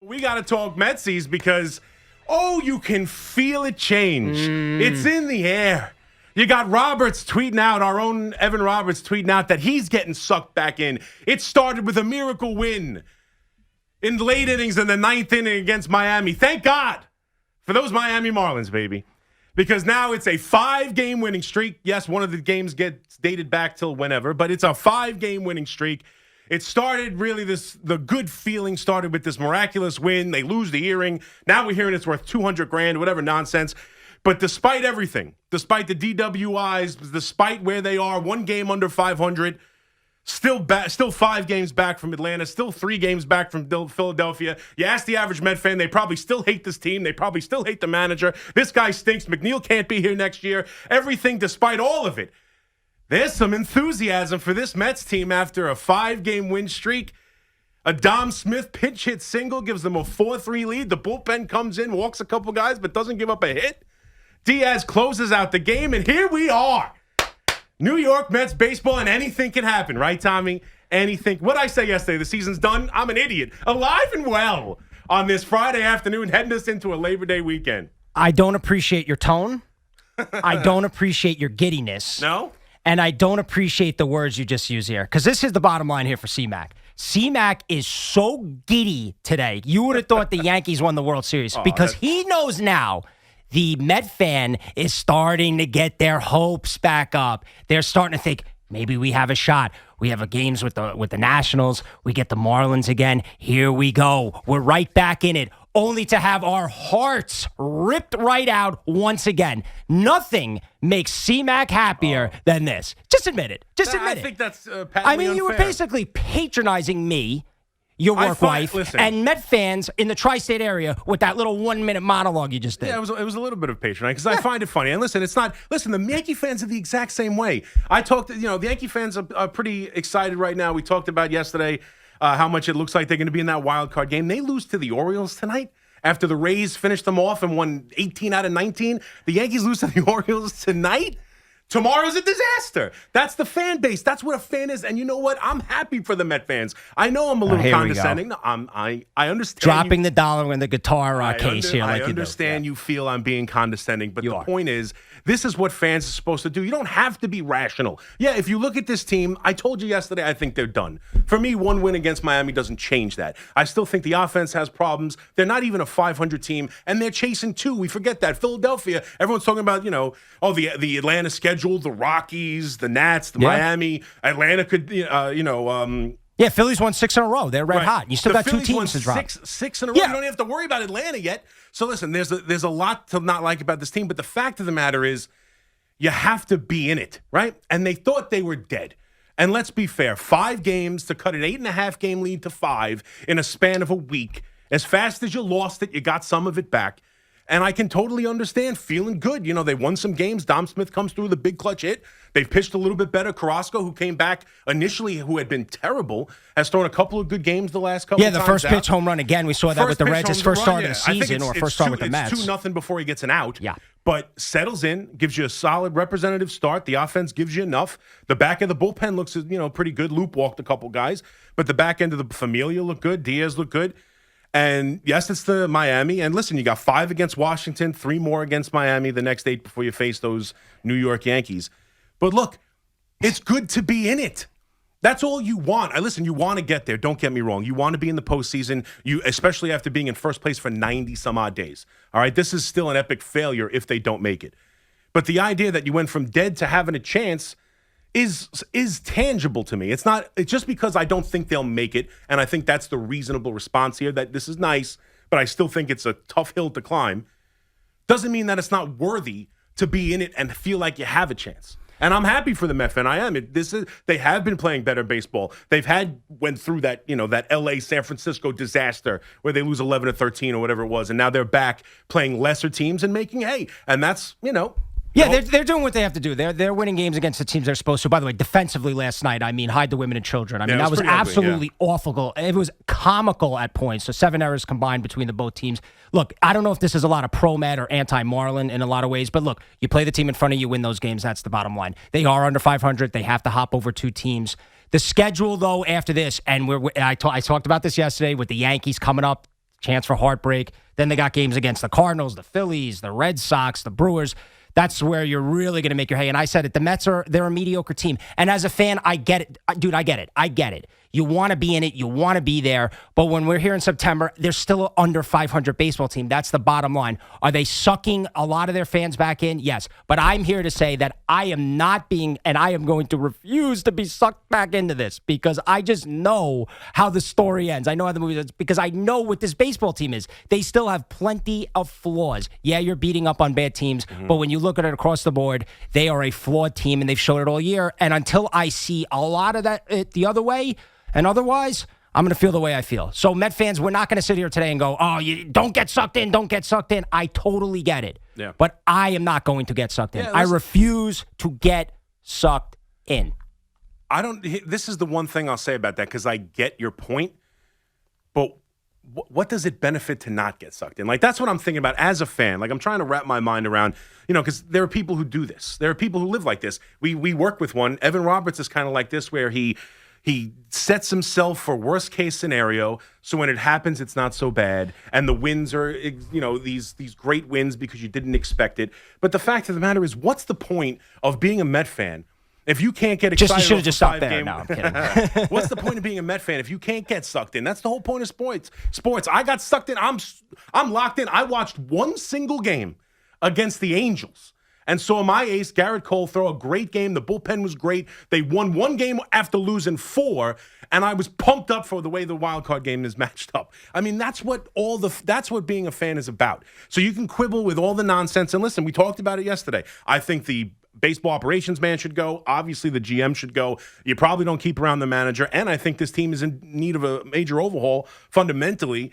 We got to talk Metsies because, you can feel it change. It's in the air. You got Roberts tweeting out, our own Evan Roberts tweeting out that he's getting sucked back in. It started with a miracle win in the late innings in the ninth inning against Miami. Thank God for those Miami Marlins, baby. Because now it's a 5-game winning streak. Yes, one of the games gets dated back till whenever, but it's a 5-game winning streak. It started really the good feeling started with this miraculous win. They lose the earring. Now we're hearing it's worth $200,000, whatever nonsense. But despite everything, despite the DWIs, despite where they are, 1 game under 500, still 5 games back from Atlanta, still 3 games back from Philadelphia. You ask the average Met fan, they probably still hate this team. They probably still hate the manager. This guy stinks. McNeil can't be here next year. Everything, despite all of it. There's some enthusiasm for this Mets team after a 5-game win streak. A Dom Smith pinch hit single gives them a 4-3 lead. The bullpen comes in, walks a couple guys, but doesn't give up a hit. Diaz closes out the game, and here we are. New York Mets baseball, and anything can happen, right, Tommy? Anything. What I say yesterday, the season's done. I'm an idiot. Alive and well on this Friday afternoon, heading us into a Labor Day weekend. I don't appreciate your tone. I don't appreciate your giddiness. No? And I don't appreciate the words you just used here. Because this is the bottom line here for C-Mac. C-Mac is so giddy today. You would have thought the Yankees won the World Series. Because he knows now the Met fan is starting to get their hopes back up. They're starting to think, maybe we have a shot. We have games with the Nationals. We get the Marlins again. Here we go. We're right back in it. Only to have our hearts ripped right out once again. Nothing makes C-Mac happier than this. Just admit it. Just admit it. I think that's patently you were unfair. basically patronizing me, your work wife, and Met fans in the tri-state area with that little 1-minute monologue you just did. Yeah, it was a little bit of patronizing because I find it funny. And listen, the Yankee fans are the exact same way. The Yankee fans are pretty excited right now. We talked about yesterday how much it looks like they're going to be in that wild card game. They lose to the Orioles tonight after the Rays finished them off and won 18 out of 19. The Yankees lose to the Orioles tonight. Tomorrow's a disaster. That's the fan base. That's what a fan is. And you know what? I'm happy for the Met fans. I know I'm a little condescending. No, I understand. Dropping the dollar in the guitar case here. I understand you feel I'm being condescending, but the point is, this is what fans are supposed to do. You don't have to be rational. Yeah, if you look at this team, I told you yesterday I think they're done. For me, 1 win against Miami doesn't change that. I still think the offense has problems. They're not even a 500 team, and they're chasing 2. We forget that. Philadelphia, everyone's talking about, the Atlanta schedule. The Rockies, the Nats, the Miami, Atlanta could, Yeah, Phillies won 6 in a row. They're red hot. You still got 2 teams to drop. Six in a row. You don't even have to worry about Atlanta yet. So listen, there's a lot to not like about this team, but the fact of the matter is, you have to be in it, right? And they thought they were dead. And let's be fair, 5 games to cut an 8.5-game lead to 5 in a span of a week. As fast as you lost it, you got some of it back. And I can totally understand feeling good. They won some games. Dom Smith comes through with a big clutch hit. They've pitched a little bit better. Carrasco, who came back initially, who had been terrible, has thrown a couple of good games the last couple of times. Yeah, the first pitch home run again. We saw that with the Reds. His first start of the season or first start with the Mets. It's 2-0 before he gets an out. Yeah. But settles in, gives you a solid representative start. The offense gives you enough. The back of the bullpen looks, pretty good. Loop walked a couple guys. But the back end of the Familia looked good. Diaz looked good. And yes, it's the Miami. And listen, you got 5 against Washington, 3 more against Miami the next 8 before you face those New York Yankees. But look, it's good to be in it. That's all you want. Listen, you want to get there. Don't get me wrong. You want to be in the postseason, especially after being in first place for 90 some odd days. All right, this is still an epic failure if they don't make it. But the idea that you went from dead to having a chance is tangible to me. It's just because I don't think they'll make it, and I think that's the reasonable response here, that this is nice, but I still think it's a tough hill to climb, doesn't mean that it's not worthy to be in it and feel like you have a chance. And I'm happy for the Met fan. I am. They have been playing better baseball. Went through that, that LA San Francisco disaster where they lose 11-13 or whatever it was, and now they're back playing lesser teams and making hay. And that's, Yeah, they're doing what they have to do. They're winning games against the teams they're supposed to. By the way, defensively last night, hide the women and children. That was absolutely awful. It was comical at points. So 7 errors combined between the both teams. Look, I don't know if this is a lot of pro-Met or anti-Marlin in a lot of ways, but look, you play the team in front of you, win those games. That's the bottom line. They are under 500. They have to hop over 2 teams. The schedule, though, after this, and I talked about this yesterday with the Yankees coming up chance for heartbreak. Then they got games against the Cardinals, the Phillies, the Red Sox, the Brewers. That's where you're really going to make your hay. And I said it, the Mets they're a mediocre team. And as a fan, I get it. Dude, I get it. You want to be in it. You want to be there. But when we're here in September, they're still an under 500 baseball team. That's the bottom line. Are they sucking a lot of their fans back in? Yes. But I'm here to say that I am not being, and I am going to refuse to be sucked back into this because I just know how the story ends. I know how the movie ends because I know what this baseball team is. They still have plenty of flaws. Yeah, you're beating up on bad teams, but when you look at it across the board, they are a flawed team, and they've showed it all year. And until I see a lot of that the other way, and otherwise, I'm going to feel the way I feel. So, Met fans, we're not going to sit here today and go, oh, you don't get sucked in, don't get sucked in. I totally get it. Yeah. But I am not going to get sucked in. Yeah, I refuse to get sucked in. This is the one thing I'll say about that because I get your point, but what does it benefit to not get sucked in? Like, that's what I'm thinking about as a fan. Like, I'm trying to wrap my mind around, because there are people who do this. There are people who live like this. We work with one. Evan Roberts is kind of like this, where he sets himself for worst case scenario, so when it happens, it's not so bad, and the wins are, these great wins because you didn't expect it. But the fact of the matter is, what's the point of being a Met fan if you can't get excited? You should have just stopped there. Game? No, I'm kidding. What's the point of being a Met fan if you can't get sucked in? That's the whole point of sports. I got sucked in. I'm locked in. I watched one single game against the Angels and saw my ace, Garrett Cole, throw a great game. The bullpen was great. They won one game after losing 4, and I was pumped up for the way the wild card game is matched up. I mean, that's what being a fan is about. So you can quibble with all the nonsense. And listen, we talked about it yesterday. I think the baseball operations man should go. Obviously, the GM should go. You probably don't keep around the manager. And I think this team is in need of a major overhaul fundamentally,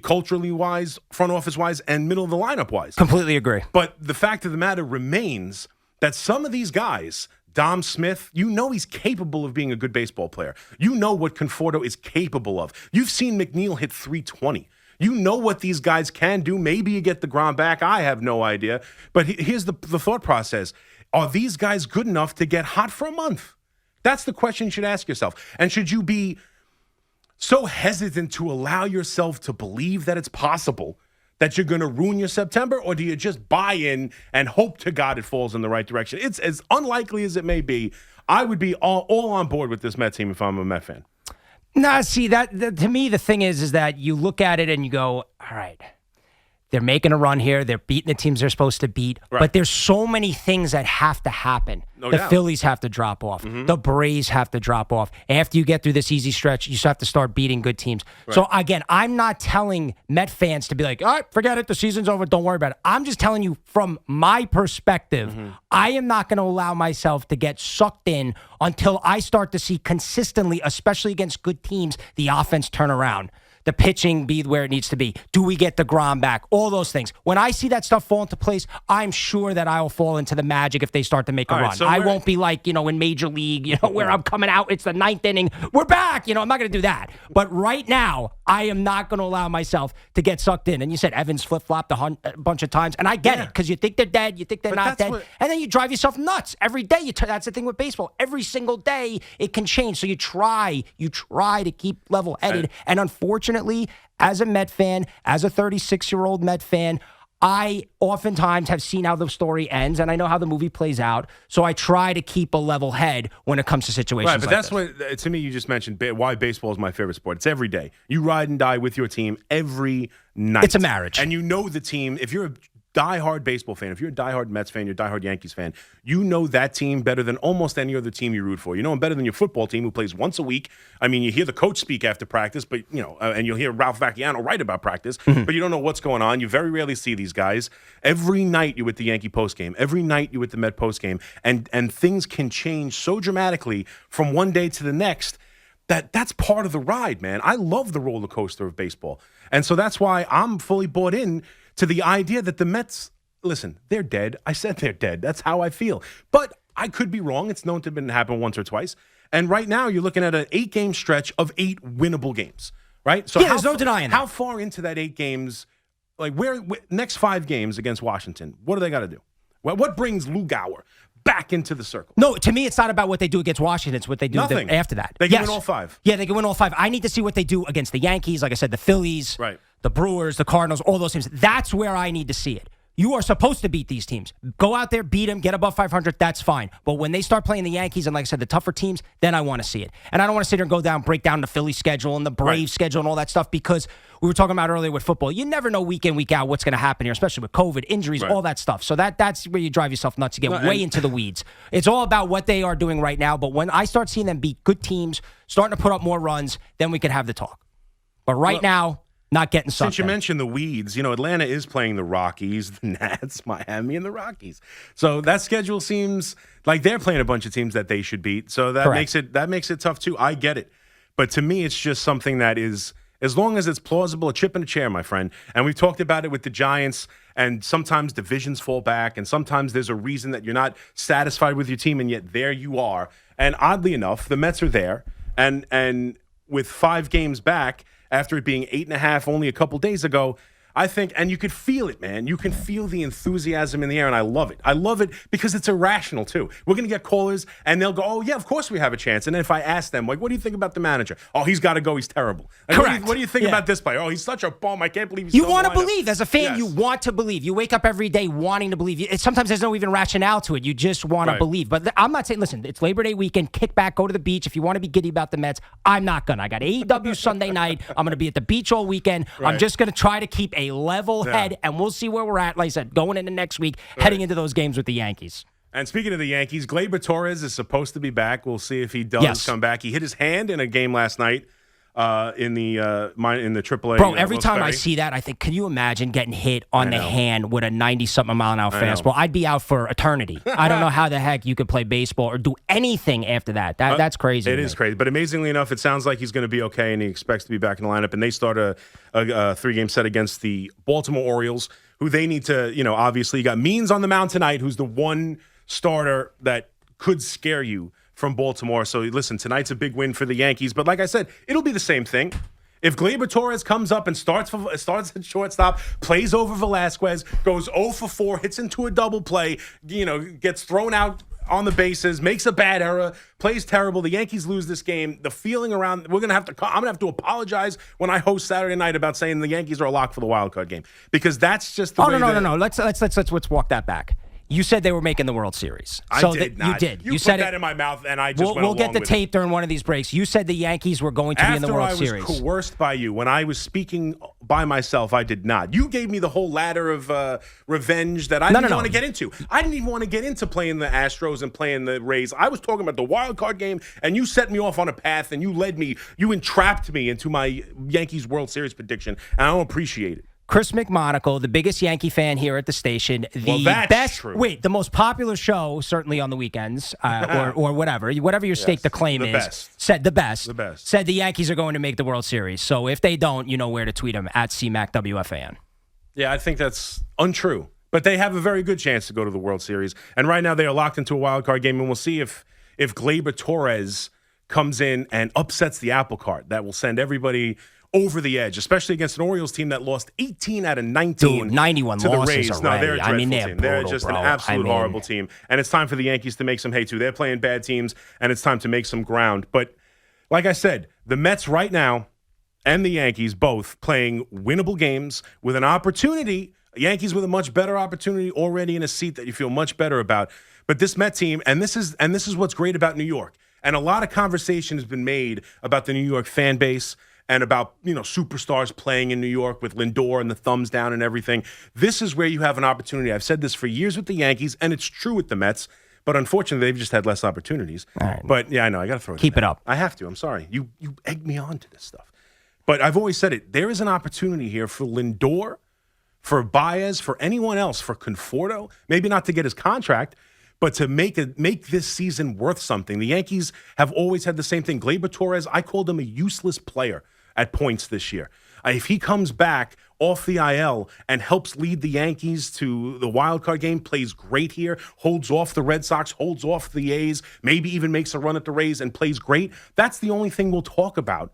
culturally wise, front office wise, and middle of the lineup wise. Completely agree. But the fact of the matter remains that some of these guys, Dom Smith, he's capable of being a good baseball player. You know what Conforto is capable of. You've seen McNeil hit 320. You know what these guys can do. Maybe you get the ground back. I have no idea. But here's the thought process. Are these guys good enough to get hot for a month? That's the question you should ask yourself. And should you be so hesitant to allow yourself to believe that it's possible that you're going to ruin your September, or do you just buy in and hope to God it falls in the right direction? It's as unlikely as it may be. I would be all on board with this Met team if I'm a Met fan. Nah, see, that to me, the thing is that you look at it and you go, all right, they're making a run here. They're beating the teams they're supposed to beat. Right. But there's so many things that have to happen. No doubt. Phillies have to drop off. Mm-hmm. The Braves have to drop off. After you get through this easy stretch, you just have to start beating good teams. Right. So, again, I'm not telling Met fans to be like, all right, forget it. The season's over. Don't worry about it. I'm just telling you from my perspective, I am not going to allow myself to get sucked in until I start to see consistently, especially against good teams, the offense turn around. The pitching be where it needs to be. Do we get the Grom back? All those things. When I see that stuff fall into place, I'm sure that I'll fall into the magic if they start to make a run. So I won't be like, in Major League, where I'm coming out, it's the 9th inning, we're back. I'm not going to do that. But right now, I am not going to allow myself to get sucked in. And you said Evans flip-flopped a bunch of times, and I get it, because you think they're dead, you think they're not dead, and then you drive yourself nuts. Every day, that's the thing with baseball. Every single day, it can change. So you try to keep level-headed, and unfortunately, as a Met fan, as a 36-year-old Met fan, I oftentimes have seen how the story ends, and I know how the movie plays out, so I try to keep a level head when it comes to situations like this. Right, but that's what, to me, you just mentioned why baseball is my favorite sport. It's every day. You ride and die with your team every night. It's a marriage. And you know the team. If you're a diehard baseball fan, if you're a diehard Mets fan, you're a diehard Yankees fan, you know that team better than almost any other team you root for. You know them better than your football team who plays once a week. I mean, you hear the coach speak after practice, but and you'll hear Ralph Vacchiano write about practice, but you don't know what's going on. You very rarely see these guys. Every night you're with the Yankee postgame. Every night you're with the Met postgame, and things can change so dramatically from one day to the next. That's part of the ride, man. I love the roller coaster of baseball, and so that's why I'm fully bought in to the idea that the Mets, listen, they're dead. I said they're dead. That's how I feel. But I could be wrong. It's known to have happen once or twice. And right now, you're looking at an 8-game stretch of 8 winnable games, right? So there's no denying that. How far into that 8 games, like next 5 games against Washington, what do they got to do? What brings Lou Gower back into the circle? No, to me, it's not about what they do against Washington. It's what they do after that. They can win all 5. Yeah, they can win all 5. I need to see what they do against the Yankees, like I said, the Phillies, right, the Brewers, the Cardinals, all those teams. That's where I need to see it. You are supposed to beat these teams. Go out there, beat them, get above 500, that's fine. But when they start playing the Yankees and, like I said, the tougher teams, then I want to see it. And I don't want to sit here and break down the Philly schedule and the Braves schedule and all that stuff, because we were talking about earlier with football. You never know week in, week out what's going to happen here, especially with COVID, injuries, all that stuff. So that's where you drive yourself nuts. You get way into the weeds. It's all about what they are doing right now. But when I start seeing them beat good teams, starting to put up more runs, then we can have the talk. But right now, not getting sucked Since you mentioned the weeds, Atlanta is playing the Rockies, the Nats, Miami, and the Rockies. So that schedule seems like they're playing a bunch of teams that they should beat. So that makes it tough too. I get it. But to me, it's just something that is, as long as it's plausible, a chip in a chair, my friend. And we've talked about it with the Giants, and sometimes divisions fall back, and sometimes there's a reason that you're not satisfied with your team, and yet there you are. And oddly enough, the Mets are there, and with 5 games back, after it being 8.5 only a couple days ago, I think, and you could feel it, man. You can feel the enthusiasm in the air, and I love it. I love it because it's irrational, too. We're going to get callers, and they'll go, oh, yeah, of course we have a chance. And then if I ask them, like, what do you think about the manager? Oh, he's got to go. He's terrible. Like, Correct. What do you think about this player? Oh, he's such a bum. I can't believe he's You want to believe. As a fan, Yes. you want to believe. You wake up every day wanting to believe. Sometimes there's no even rationale to it. You just want to believe. But I'm not saying, listen, it's Labor Day weekend. Kick back, go to the beach. If you want to be giddy about the Mets, I'm not going to. I got AEW Sunday night. I'm going to be at the beach all weekend. I'm just going to try to keep a level head, and we'll see where we're at. Like I said, going into next week, heading into those games with the Yankees. And speaking of the Yankees, Gleyber Torres is supposed to be back. We'll see if he does come back. He hit his hand in a game last night in the AAA. Bro, every time I see that, I think, can you imagine getting hit on the hand with a 90-something mile an hour fastball? I'd be out for eternity. I don't know how the heck you could play baseball or do anything after that. That's crazy. It is crazy. But amazingly enough, it sounds like he's going to be okay, and he expects to be back in the lineup. And they start a 3-game set against the Baltimore Orioles, who they need to, obviously, you got Means on the mound tonight, who's the one starter that could scare you from Baltimore. So listen, tonight's a big win for the Yankees. But like I said, it'll be the same thing. If Gleyber Torres comes up and starts at shortstop, plays over Velasquez, goes 0 for 4, hits into a double play, gets thrown out on the bases, makes a bad error, plays terrible, the Yankees lose this game, the feeling around, I'm going to have to apologize when I host Saturday night about saying the Yankees are a lock for the wild card game, because that's just the way. No. Let's walk that back. You said they were making the World Series. So I did not. You did. You put said that in my mouth, and I just went We'll along get the with tape during one of these breaks. You said the Yankees were going to be in the World Series. After I was coerced by you, when I was speaking by myself, I did not. You gave me the whole ladder of revenge that I didn't want to get into. I didn't even want to get into playing the Astros and playing the Rays. I was talking about the wild card game, and you set me off on a path, and you entrapped me into my Yankees World Series prediction, and I don't appreciate it. Chris McMonagle, the biggest Yankee fan here at the station, the most popular show, certainly on the weekends, or whatever your stake the claim is, said the best, said the Yankees are going to make the World Series. So if they don't, you know where to tweet them, at CMAC-WFAN. Yeah, I think that's untrue. But they have a very good chance to go to the World Series. And right now they are locked into a wild card game, and we'll see if Gleyber Torres comes in and upsets the apple cart. That will send everybody over the edge, especially against an Orioles team that lost 18 out of 19 Dude, 91 to the losses Rays. already. No, they're a dreadful team. Brutal, they're just an absolute horrible team. And it's time for the Yankees to make some hay, too. They're playing bad teams, and it's time to make some ground. But like I said, the Mets right now and the Yankees both playing winnable games with an opportunity, Yankees with a much better opportunity already in a seat that you feel much better about. But this Met team, and this is what's great about New York. And a lot of conversation has been made about the New York fan base and about, superstars playing in New York with Lindor and the thumbs down and everything. This is where you have an opportunity. I've said this for years with the Yankees, and it's true with the Mets, but unfortunately, they've just had less opportunities. Right. But, yeah, I know. I got to throw it Keep it up. I have to. I'm sorry. You egged me on to this stuff. But I've always said it. There is an opportunity here for Lindor, for Baez, for anyone else, for Conforto, maybe not to get his contract, but to make this season worth something. The Yankees have always had the same thing. Gleyber Torres, I called him a useless player at points this year. If he comes back off the IL and helps lead the Yankees to the wild card game, plays great here, holds off the Red Sox, holds off the A's, maybe even makes a run at the Rays and plays great, that's the only thing we'll talk about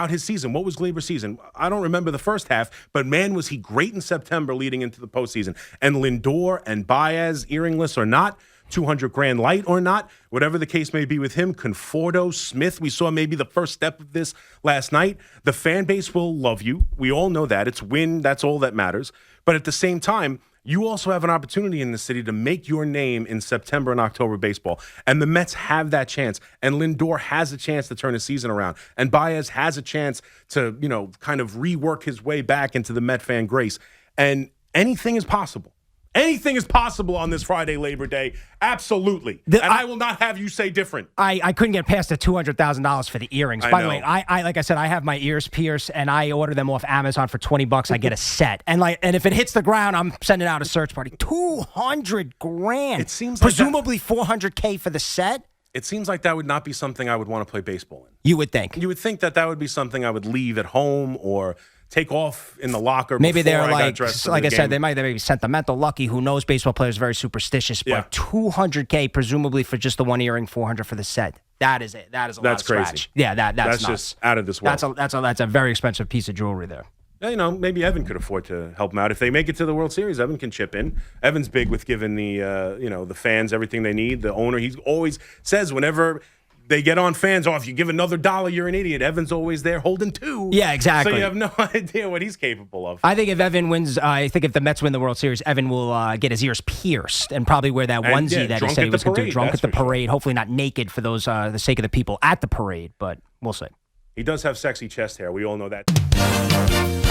his season. What was Gleyber's season? I don't remember the first half, but man, was he great in September leading into the postseason. And Lindor and Baez, earringless or not, 200 grand light or not, whatever the case may be with him, Conforto, Smith, we saw maybe the first step of this last night. The fan base will love you. We all know that. It's win. That's all that matters. But at the same time, you also have an opportunity in the city to make your name in September and October baseball. And the Mets have that chance. And Lindor has a chance to turn a season around. And Baez has a chance to, kind of rework his way back into the Met fan grace. And anything is possible. Anything is possible on this Friday, Labor Day. Absolutely. I will not have you say different. I couldn't get past the $200,000 for the earrings. By the way, I like I said, I have my ears pierced, and I order them off Amazon for $20. I get a set. And if it hits the ground, I'm sending out a search party. $200,000. It seems presumably $400K for the set. It seems like that would not be something I would want to play baseball in. You would think. You would think that would be something I would leave at home or take off in the locker. Maybe they're like I said, they might be sentimental, lucky. Who knows? Baseball players are very superstitious. But $200K presumably for just the one earring, $400 for the set. That is it. That is a lot of crazy. Scratch. Yeah, that's nuts. Just out of this world. That's a very expensive piece of jewelry there. Yeah, maybe Evan could afford to help him out. If they make it to the World Series, Evan can chip in. Evan's big with giving the the fans everything they need. The owner, he always says whenever they get on fans, if you give another $1, you're an idiot. Evan's always there holding $2. Yeah, exactly. So you have no idea what he's capable of. I think if Evan wins, if the Mets win the World Series, Evan will get his ears pierced and probably wear that onesie that he said he was going to do. Drunk at the parade. Sure. Hopefully not naked for the sake of the people at the parade, but we'll see. He does have sexy chest hair. We all know that.